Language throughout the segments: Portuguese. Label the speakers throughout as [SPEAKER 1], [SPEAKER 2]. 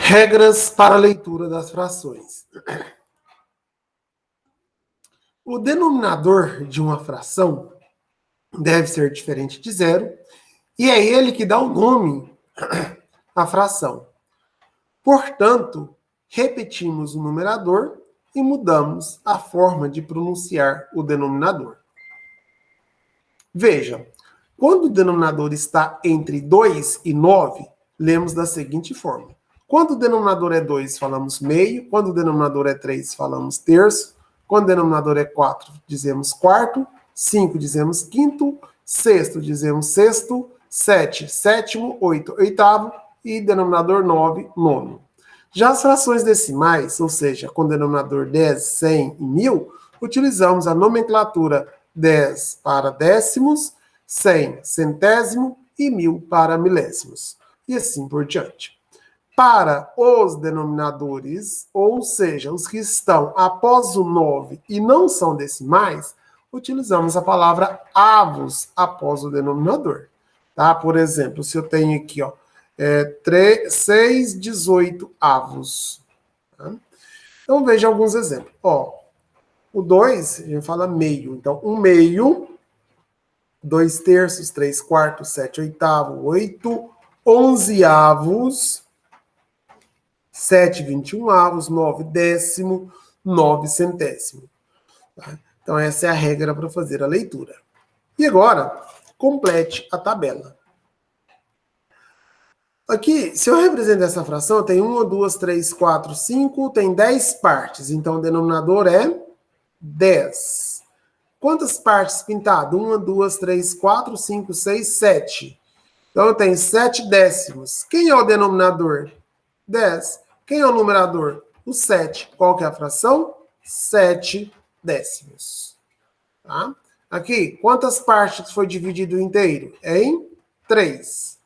[SPEAKER 1] Regras para a leitura das frações. O denominador de uma fração deve ser diferente de zero, e é ele que dá o nome à fração. Portanto, repetimos o numerador e mudamos a forma de pronunciar o denominador. Veja, quando o denominador está entre 2 e 9, lemos da seguinte forma. Quando o denominador é 2, falamos meio. Quando o denominador é 3, falamos terço. Quando o denominador é 4, dizemos quarto. 5, dizemos quinto. Sexto, dizemos sexto. 7, sétimo. 8, oitavo. E denominador 9, nono. Já as frações decimais, ou seja, com denominador 10, 100 e 1000, utilizamos a nomenclatura 10 para décimos, 100 centésimo e 1000 para milésimos. E assim por diante. Para os denominadores, ou seja, os que estão após o 9 e não são decimais, utilizamos a palavra avos após o denominador. Tá? Por exemplo, se eu tenho aqui, 6 18 avos. Tá? Então, veja alguns exemplos. O 2, a gente fala meio. Então, 1 meio, 2 terços, 3 quartos, 7 oitavo, 8 onzeavos, 7 21 avos, 9 décimo, 9 centésimo. Tá? Então, essa é a regra para fazer a leitura. E agora, complete a tabela. Aqui, se eu represento essa fração, tem 1, 2, 3, 4, 5, tem 10 partes. Então, o denominador é 10. Quantas partes pintadas? 1, 2, 3, 4, 5, 6, 7. Então, eu tenho 7 décimos. Quem é o denominador? 10. Quem é o numerador? O 7. Qual que é a fração? 7 décimos. Tá? Aqui, quantas partes foi dividido inteiro? Em 3.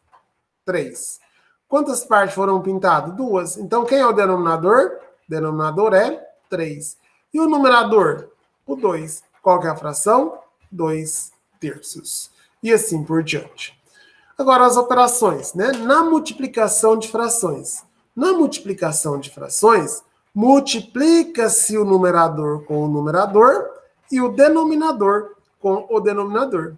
[SPEAKER 1] 3. Quantas partes foram pintadas? 2. Então, quem é o denominador? O denominador é 3. E o numerador? O 2. Qual que é a fração? 2 terços. E assim por diante. Agora, as operações, né? Na multiplicação de frações. Na multiplicação de frações, multiplica-se o numerador com o numerador e o denominador com o denominador.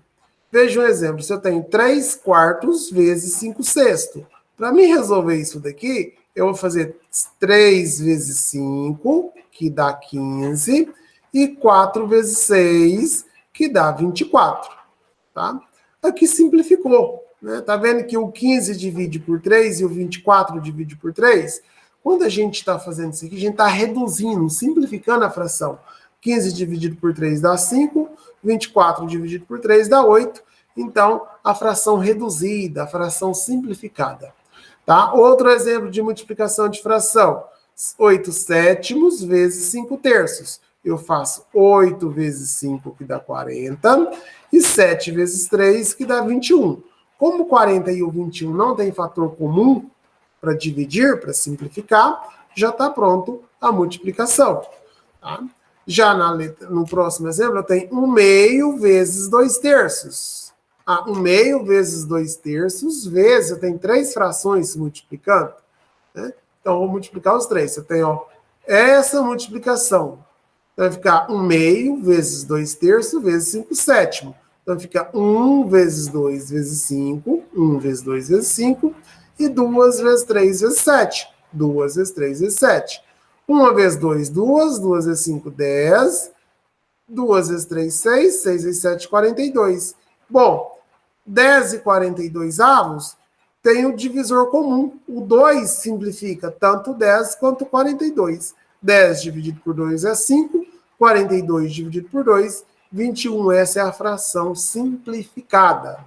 [SPEAKER 1] Veja um exemplo. Se eu tenho 3 quartos vezes 5 sextos. Para mim resolver isso daqui, eu vou fazer 3 vezes 5, que dá 15, e 4 vezes 6, que dá 24. Tá? Aqui simplificou. Né? Tá vendo que o 15 divide por 3 e o 24 divide por 3? Quando a gente está fazendo isso aqui, a gente está reduzindo, simplificando a fração. 15 dividido por 3 dá 5, 24 dividido por 3 dá 8. Então, a fração reduzida, a fração simplificada. Tá? Outro exemplo de multiplicação de fração. 8 sétimos vezes 5 terços. Eu faço 8 vezes 5, que dá 40, e 7 vezes 3, que dá 21. Como o 40 e o 21 não tem fator comum para dividir, para simplificar, já está pronto a multiplicação. Tá? Já no próximo exemplo, eu tenho 1 meio vezes 2 terços. 1 meio vezes 2 terços, vezes, eu tenho 3 frações se multiplicando. Né? Então, eu vou multiplicar os 3. Eu tenho essa multiplicação. Então, vai ficar 1 meio vezes 2 terços vezes 5 sétimos. Então, fica 1 vezes 2 vezes 5, 1 vezes 2 vezes 5, e 2 vezes 3 vezes 7. 2 vezes 3 vezes 7. 1 vezes 2, 2. 2 vezes 5, 10. 2 vezes 3, 6. 6 vezes 7, 42. Bom, 10 e 42 avos tem o divisor comum. O 2 simplifica tanto 10 quanto 42. 10 dividido por 2 é 5. 42 dividido por 2, 21. Essa é a fração simplificada.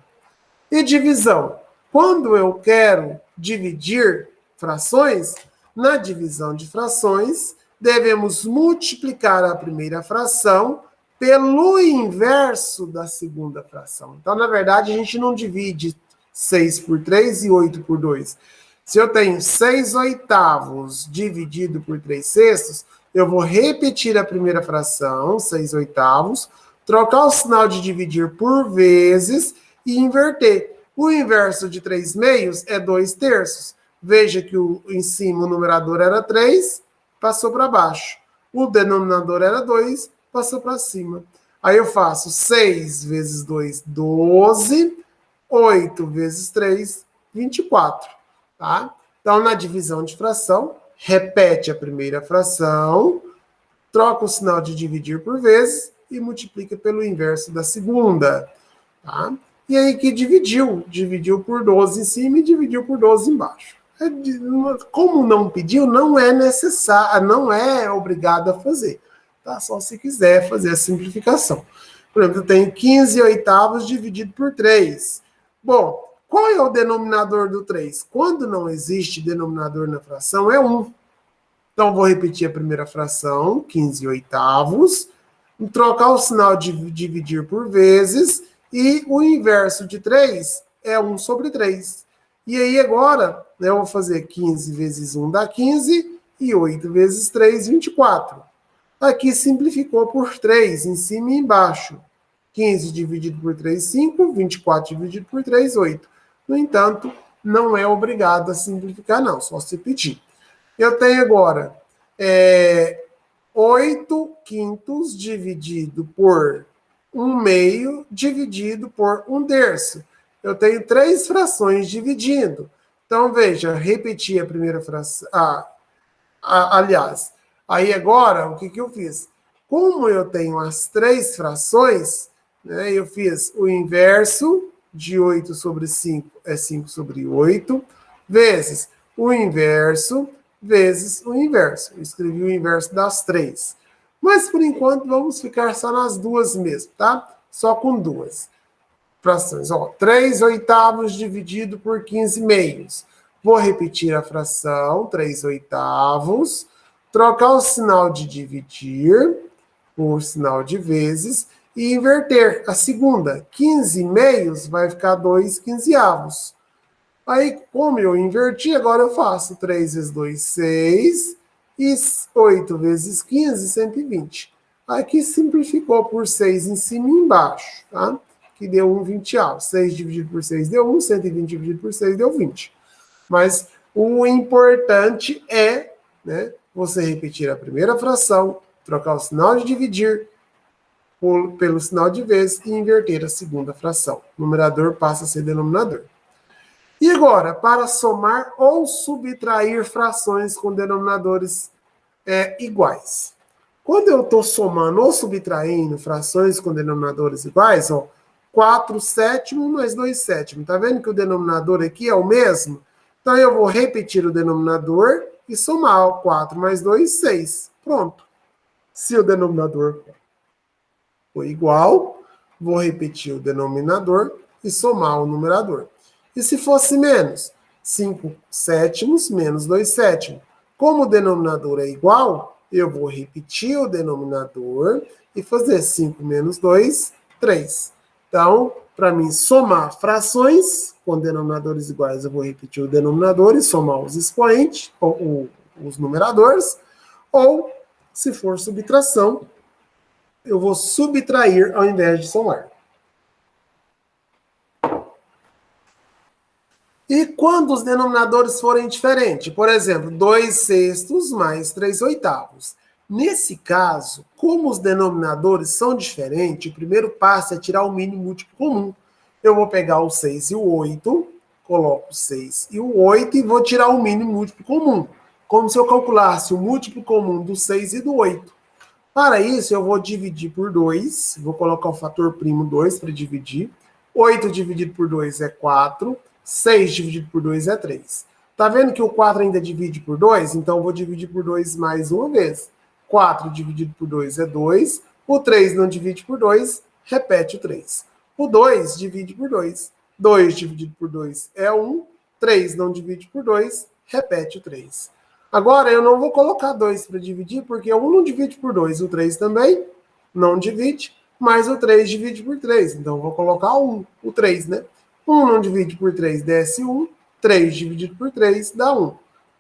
[SPEAKER 1] E divisão? Quando eu quero dividir frações, na divisão de frações, devemos multiplicar a primeira fração pelo inverso da segunda fração. Então, na verdade, a gente não divide 6 por 3 e 8 por 2. Se eu tenho 6 oitavos dividido por 3 sextos, eu vou repetir a primeira fração, 6 oitavos, trocar o sinal de dividir por vezes e inverter. O inverso de 3 meios é 2 terços. Veja que em cima o numerador era 3, passou para baixo. O denominador era 2, passou para cima. Aí eu faço 6 vezes 2, 12. 8 vezes 3, 24. Tá? Então, na divisão de fração, repete a primeira fração, troca o sinal de dividir por vezes e multiplica pelo inverso da segunda. Tá? E aí que dividiu? Dividiu por 12 em cima e dividiu por 12 embaixo. Como não pediu, não é necessário, não é obrigado a fazer. Tá? Só se quiser fazer a simplificação. Por exemplo, eu tenho 15 oitavos dividido por 3. Bom, qual é o denominador do 3? Quando não existe denominador na fração, é 1. Então, vou repetir a primeira fração, 15 oitavos, trocar o sinal de dividir por vezes, e o inverso de 3 é 1 sobre 3. E aí, agora, eu vou fazer 15 vezes 1 dá 15, e 8 vezes 3, 24. Aqui simplificou por 3, em cima e embaixo. 15 dividido por 3, 5. 24 dividido por 3, 8. No entanto, não é obrigado a simplificar, não. Só se pedir. Eu tenho agora 8 quintos dividido por 1 meio dividido por 1 terço. Eu tenho 3 frações dividindo. Então, veja, repetir a primeira fração. Aliás, aí agora, o que eu fiz? Como eu tenho as 3 frações, né, eu fiz o inverso de 8 sobre 5 é 5 sobre 8, vezes o inverso, vezes o inverso. Eu escrevi o inverso das 3. Mas, por enquanto, vamos ficar só nas duas mesmo, tá? Só com duas frações. 3 oitavos dividido por 15 meios. Vou repetir a fração, 3 oitavos, trocar o sinal de dividir por sinal de vezes e inverter a segunda. 15 meios vai ficar 2 quinzeavos. Aí, como eu inverti, agora eu faço 3 vezes 2, 6, e 8 vezes 15, 120. Aqui simplificou por 6 em cima e embaixo, tá? Que deu 1 vinteavo. 6 dividido por 6 deu 1, 120 dividido por 6 deu 20. Mas o importante é, né, você repetir a primeira fração, trocar o sinal de dividir pelo sinal de vezes e inverter a segunda fração. O numerador passa a ser denominador. E agora, para somar ou subtrair frações com denominadores iguais. Quando eu estou somando ou subtraindo frações com denominadores iguais, 4 sétimos mais 2 sétimos. Está vendo que o denominador aqui é o mesmo? Então, eu vou repetir o denominador e somar 4 mais 2, 6. Pronto. Se o denominador for igual, vou repetir o denominador e somar o numerador. E se fosse menos? 5 sétimos menos 2 sétimos. Como o denominador é igual, eu vou repetir o denominador e fazer 5 menos 2, 3. Então, para mim somar frações com denominadores iguais, eu vou repetir o denominador e somar os expoentes, ou os numeradores. Ou, se for subtração, eu vou subtrair ao invés de somar. E quando os denominadores forem diferentes? Por exemplo, 2 sextos mais 3 oitavos. Nesse caso, como os denominadores são diferentes, o primeiro passo é tirar o mínimo múltiplo comum. Eu vou pegar o 6 e o 8, coloco o 6 e o 8 e vou tirar o mínimo múltiplo comum. Como se eu calculasse o múltiplo comum do 6 e do 8. Para isso, eu vou dividir por 2. Vou colocar o fator primo 2 para dividir. 8 dividido por 2 é 4. 6 dividido por 2 é 3. Tá vendo que o 4 ainda divide por 2? Então, eu vou dividir por 2 mais uma vez. 4 dividido por 2 é 2. O 3 não divide por 2, repete o 3. O 2 divide por 2. 2 dividido por 2 é 1. 3 não divide por 2, repete o 3. Agora, eu não vou colocar 2 para dividir, porque o 1 não divide por 2, o 3 também não divide, mas o 3 divide por 3. Então, eu vou colocar o 3, né? 1 não divide por 3, desce 1. 3 dividido por 3 dá 1.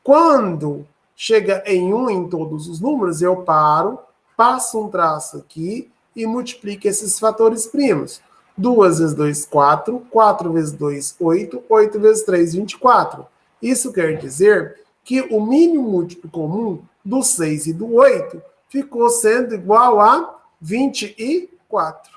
[SPEAKER 1] Quando chega em 1 em todos os números, eu paro, passo um traço aqui e multiplico esses fatores primos. 2 vezes 2, 4. 4 vezes 2, 8. 8 vezes 3, 24. Isso quer dizer que o mínimo múltiplo comum do 6 e do 8 ficou sendo igual a 24.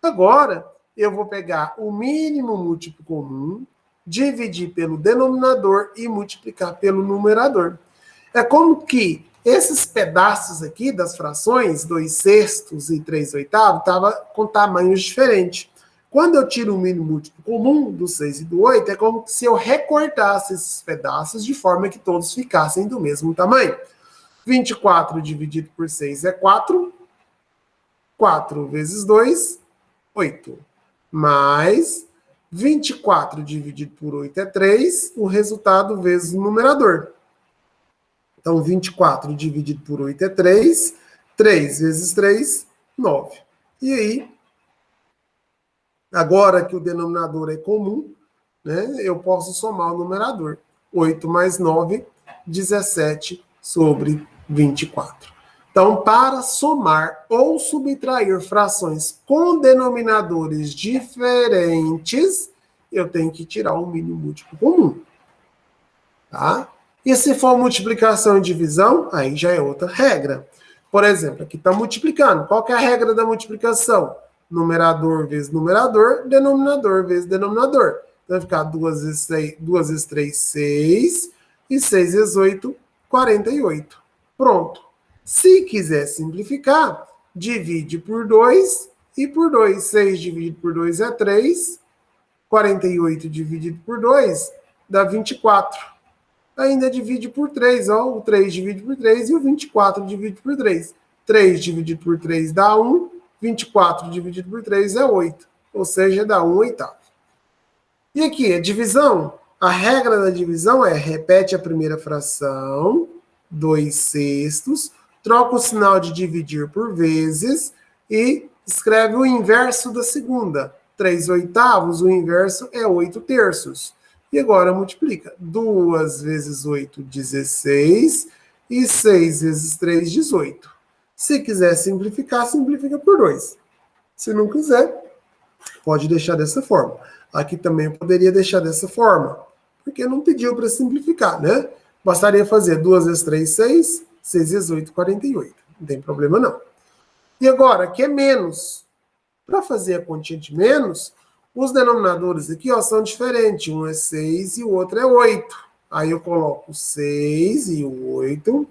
[SPEAKER 1] Agora, eu vou pegar o mínimo múltiplo comum, dividir pelo denominador e multiplicar pelo numerador. É como que esses pedaços aqui das frações, 2/6 e 3/8, estavam com tamanhos diferentes. Quando eu tiro o mínimo múltiplo comum do 6 e do 8, é como se eu recortasse esses pedaços de forma que todos ficassem do mesmo tamanho. 24 dividido por 6 é 4. 4 vezes 2, 8. Mais 24 dividido por 8 é 3. O resultado vezes o numerador. Então, 24 dividido por 8 é 3. 3 vezes 3, 9. E aí, agora que o denominador é comum, né, eu posso somar o numerador. 8 mais 9, 17 sobre 24. Então, para somar ou subtrair frações com denominadores diferentes, eu tenho que tirar o mínimo múltiplo comum. Tá? E se for multiplicação e divisão, aí já é outra regra. Por exemplo, aqui está multiplicando. Qual que é a regra da multiplicação? Numerador vezes numerador, denominador vezes denominador. Então, vai ficar 2 vezes 3, 6. E 6 vezes 8, 48. Pronto. Se quiser simplificar, divide por 2 e por 2. 6 dividido por 2 é 3. 48 dividido por 2 dá 24. Ainda divide por 3, ó, o 3 divide por 3 e o 24 divide por 3. 3 dividido por 3 dá 1, 24 dividido por 3 é 8, ou seja, dá 1/8. E aqui, a divisão, a regra da divisão é, repete a primeira fração, 2/6, troca o sinal de dividir por vezes e escreve o inverso da segunda. 3/8, o inverso é 8/3. E agora multiplica. 2 vezes 8, 16. E 6 vezes 3, 18. Se quiser simplificar, simplifica por 2. Se não quiser, pode deixar dessa forma. Aqui também eu poderia deixar dessa forma, porque não pediu para simplificar, né? Bastaria fazer 2 vezes 3, 6. 6 vezes 8, 48. Não tem problema, não. E agora, aqui é menos. Para fazer a continha de menos, os denominadores aqui, ó, são diferentes. Um é 6 e o outro é 8. Aí eu coloco 6 e o 8.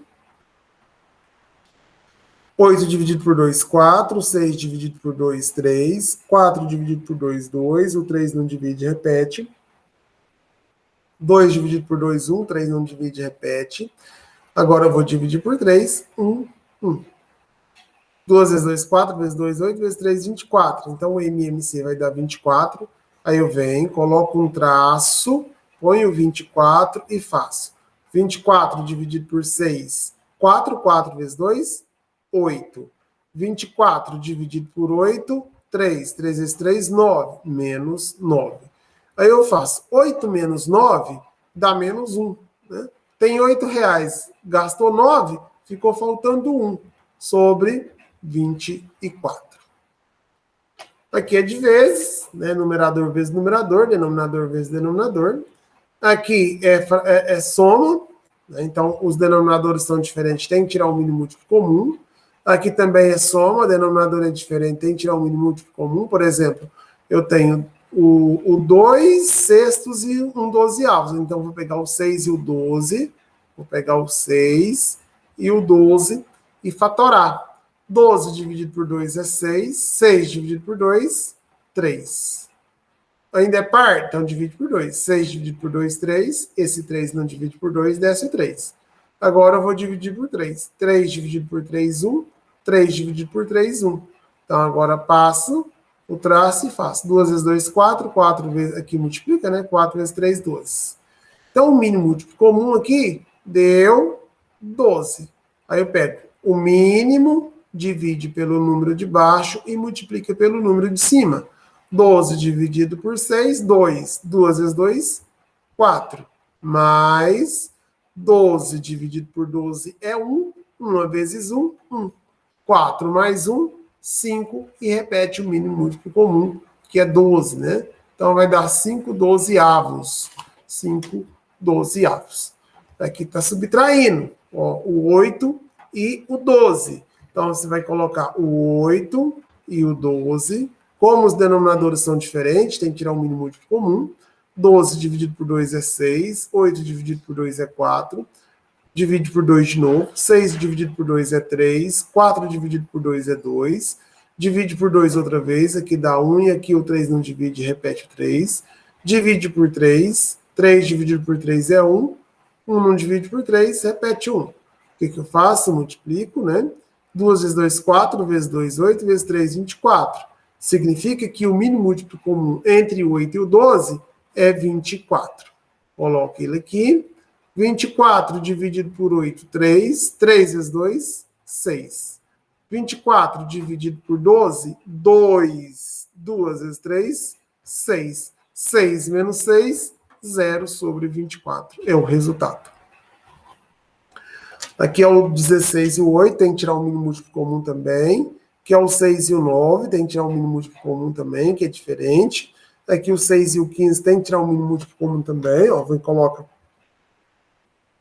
[SPEAKER 1] 8 dividido por 2, 4. 6 dividido por 2, 3. 4 dividido por 2, 2. O 3 não divide, repete. 2 dividido por 2, 1. 3 não divide, repete. Agora eu vou dividir por 3. 1, 1. 2 vezes 2, 4, vezes 2, 8, vezes 3, 24. Então, o MMC vai dar 24. Aí eu venho, coloco um traço, ponho 24 e faço. 24 dividido por 6, 4. 4 vezes 2, 8. 24 dividido por 8, 3. 3 vezes 3, 9. Menos 9. Aí eu faço 8 menos 9, dá menos 1. Né? Tem R$8, gastou 9, ficou faltando 1 sobre 24. Aqui é de vezes, né? Numerador vezes numerador, denominador vezes denominador. Aqui é soma, né? Então os denominadores são diferentes, tem que tirar o mínimo múltiplo comum. Aqui também é soma, denominador é diferente, tem que tirar o mínimo múltiplo comum. Por exemplo, eu tenho o 2/6 e um 12avos. Então vou pegar o 6 e o 12, vou pegar o 6 e o 12 e fatorar. 12 dividido por 2 é 6. 6 dividido por 2, 3. Ainda é par? Então divide por 2. 6 dividido por 2, 3. Esse 3 não divide por 2, desce 3. Agora eu vou dividir por 3. 3 dividido por 3, 1. 3 dividido por 3, 1. Então agora passo o traço e faço. 2 vezes 2, 4. 4 vezes, aqui multiplica, né? 4 vezes 3, 12. Então o mínimo múltiplo comum aqui deu 12. Aí eu pego o mínimo, divide pelo número de baixo e multiplica pelo número de cima. 12 dividido por 6, 2. 2 vezes 2, 4. Mais 12 dividido por 12 é 1. 1 vezes 1, 1. 4 mais 1, 5. E repete o mínimo múltiplo comum, que é 12, né? Então vai dar 5/12avos. 5 12avos. Aqui está subtraindo, ó, o 8 e o 12. Então, você vai colocar o 8 e o 12. Como os denominadores são diferentes, tem que tirar o mínimo múltiplo comum. 12 dividido por 2 é 6. 8 dividido por 2 é 4. Divide por 2 de novo. 6 dividido por 2 é 3. 4 dividido por 2 é 2. Divide por 2 outra vez. Aqui dá 1 e aqui o 3 não divide, repete o 3. Divide por 3. 3 dividido por 3 é 1. 1 não divide por 3, repete 1. O que eu faço? Multiplico, né? 2 vezes 2, 4. Vezes 2, 8. Vezes 3, 24. Significa que o mínimo múltiplo comum entre o 8 e o 12 é 24. Coloque ele aqui. 24 dividido por 8, 3. 3 vezes 2, 6. 24 dividido por 12, 2. 2 vezes 3, 6. 6 menos 6, 0 sobre 24. É o resultado. Aqui é o 16 e o 8, tem que tirar o mínimo múltiplo comum também. Aqui é o 6 e o 9, tem que tirar o mínimo múltiplo comum também, que é diferente. Aqui o 6 e o 15 tem que tirar o mínimo múltiplo comum também. Ó, coloca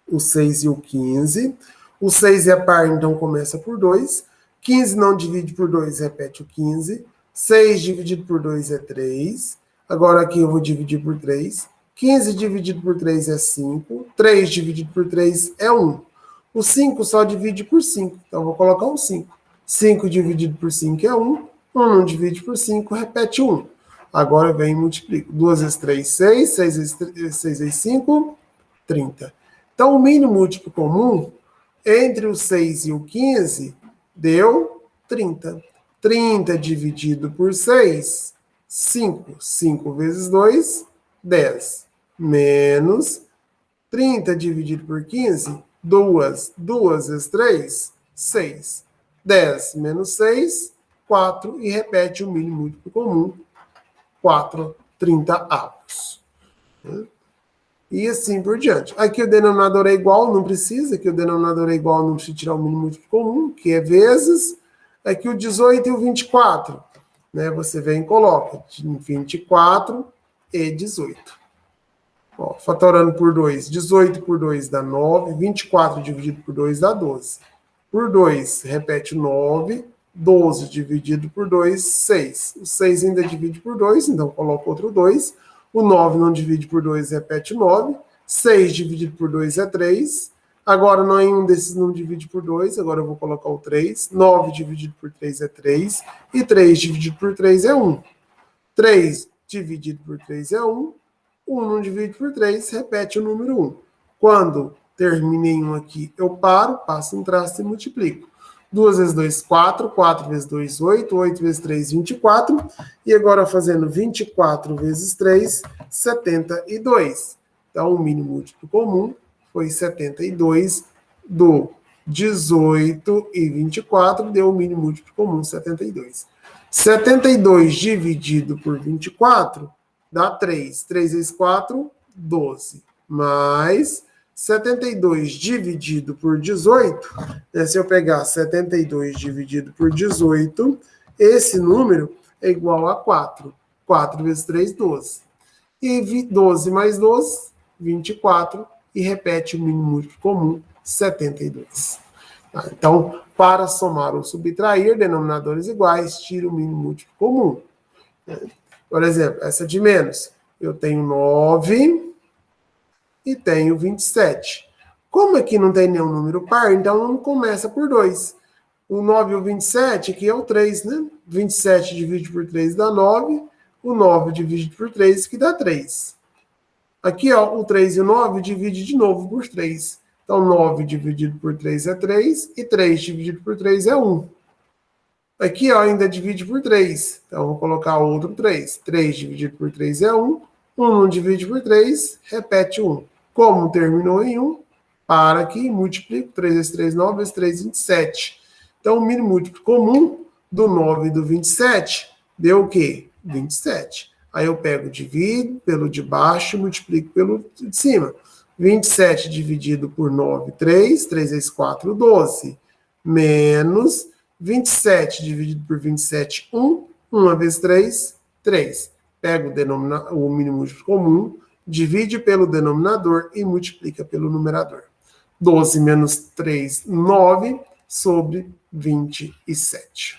[SPEAKER 1] o 6 e o 15. O 6 é par, então começa por 2. 15 não divide por 2, repete o 15. 6 dividido por 2 é 3. Agora aqui eu vou dividir por 3. 15 dividido por 3 é 5. 3 dividido por 3 é 1. O 5 só divide por 5. Então, eu vou colocar um 5. 5 dividido por 5 é 1. 1 não divide por 5, repete 1. Agora eu venho e multiplico. 2 vezes 3, 6. 6 vezes 5, 30. Então, o mínimo múltiplo comum entre o 6 e o 15 deu 30. 30 dividido por 6, 5. 5 vezes 2, 10. Menos 30 dividido por 15, 2. 2 vezes 3, 6. 10 menos 6, 4. E repete o mínimo múltiplo comum, 4 30avos. E assim por diante. Aqui o denominador é igual, não precisa. Aqui o denominador é igual, não precisa tirar o mínimo múltiplo comum, que é vezes. Aqui o 18 e o 24. Né? Você vem e coloca 24 e 18. Ó, fatorando por 2, 18 por 2 dá 9, 24 dividido por 2 dá 12. Por 2, repete o 9, 12 dividido por 2, 6. O 6 ainda divide por 2, então coloca outro 2. O 9 não divide por 2, repete o 9. 6 dividido por 2 é 3. Agora, nenhum desses não divide por 2, agora eu vou colocar o 3. 9 dividido por 3 é 3. E 3 dividido por 3 é 1. 3 dividido por 3 é 1. 1 não divide por 3, repete o número 1. Quando termina em 1 aqui, eu paro, passo um traço e multiplico. 2 vezes 2, 4. 4 vezes 2, 8. 8 vezes 3, 24. E agora fazendo 24 vezes 3, 72. Então, o mínimo múltiplo comum foi 72 do 18 e 24, deu o mínimo múltiplo comum, 72. 72 dividido por 24 dá 3. 3 vezes 4, 12. Mais 72 dividido por 18, né, se eu pegar 72 dividido por 18, esse número é igual a 4. 4 vezes 3, 12. E 12 mais 12, 24. E repete o mínimo múltiplo comum, 72. Tá? Então, para somar ou subtrair denominadores iguais, tira o mínimo múltiplo comum. Por exemplo, essa de menos. Eu tenho 9 e tenho 27. Como aqui não tem nenhum número par, então não começa por 2. O 9 e o 27, aqui é o 3, né? 27 dividido por 3 dá 9. O 9 dividido por 3, que dá 3. Aqui, ó, o 3 e o 9 divide de novo por 3. Então, 9 dividido por 3 é 3. E 3 dividido por 3 é 1. Aqui, ó, ainda divide por 3. Então, vou colocar outro 3. 3 dividido por 3 é 1. 1 não divide por 3, repete 1. Como terminou em 1, para aqui, multiplico. 3 vezes 3, 9 vezes 3, 27. Então, o mínimo múltiplo comum do 9 e do 27 deu o quê? 27. Aí eu pego, divido pelo de baixo e multiplico pelo de cima. 27 dividido por 9, 3. 3 vezes 4, 12. Menos 27 dividido por 27, 1. 1 vezes 3, 3. Pego o mínimo múltiplo comum divide pelo denominador e multiplica pelo numerador. 12 menos 3, 9, sobre 27.